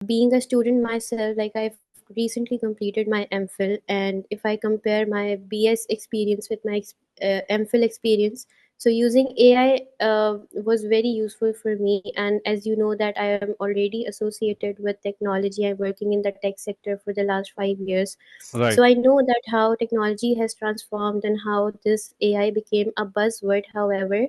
being a student myself, like I've recently completed my MPhil, and if I compare my BS experience with my MPhil experience, so using AI was very useful for me. And as you know that I am already associated with technology, I'm working in the tech sector for the last 5 years. Right. So I know that how technology has transformed and how this AI became a buzzword. However,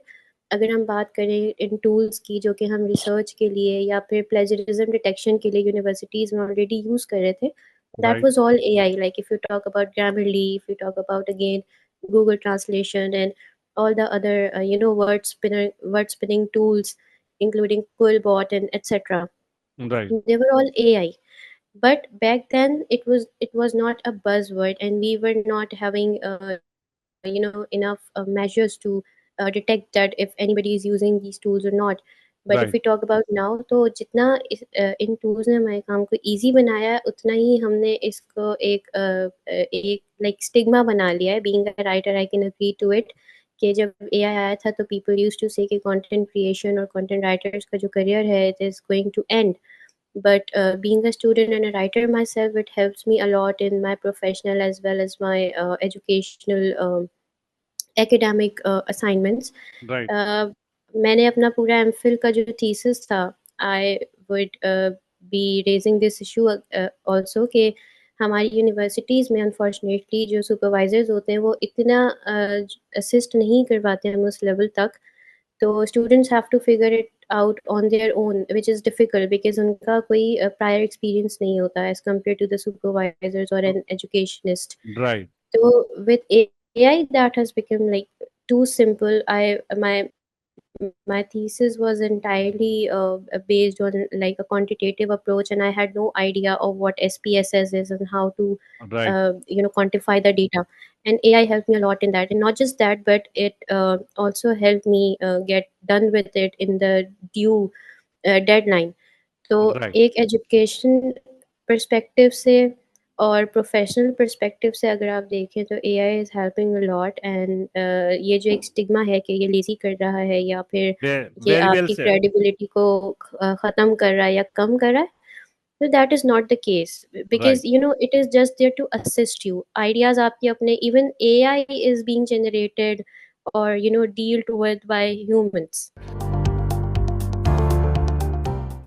अगर हम बात करें इन tools की जो कि हम research के लिए या फिर प्लेजरिज्म डिटेक्शन के लिए यूनिवर्सिटीज़ में ऑलरेडी यूज़ कर रहे थे, that Right. Was all AI. Like if you talk about Grammarly, if you talk about again Google translation and all the other word spinning tools, including Quillbot and etc. Right. They were all AI. But back then it was not a buzzword, and we were not having enough measures to detect that if anybody is using these tools or not. But if we Right. talk about now, तो जितना इन tools ने हमारे काम को easy बनाया है, उतना ही हमने इसको एक लाइक स्टिग्मा बना लिया है. Being a writer I can agree to it कि जब एआई आया था तो पीपल यूज्ड टू से कि कंटेंट क्रिएशन और कंटेंट राइटर्स का जो करियर है it is going to end. But being a student and a writer myself, it helps me a lot in my professional as well as my educational academic assignments. Right. मैंने अपना पूरा MPhil का जो thesis था, I would be raising this issue also कि हमारी universities में unfortunately जो सुपरवाइजर्स होते हैं वो इतना असिस्ट नहीं कर पाते हैं उस लेवल तक. तो students have to figure it out on their own, which is difficult because उनका कोई प्रायर एक्सपीरियंस नहीं होता as compare to the supervisors और an educationist. Right. So with AI, that has become like too simple. My thesis was entirely based on like a quantitative approach, and I had no idea of what SPSS is and how to Right. quantify the data. And AI helped me a lot in that, and not just that, but it also helped me get done with it in the due deadline. तो Right. एक education perspective से और professional perspective से अगर आप देखें तो AI is helping a lot. And ये जो एक स्टिग्मा है कि ये लेज़ी कर रहा है या फिर ये Very well आपकी said. क्रेडिबिलिटी को ख़त्म कर रहा है या कम कर रहा है, तो that is not the case. Because Right. It is just there to assist you. Ideas आपके अपने, even AI is being generated और डील्ड विद बाय ह्यूमन्स.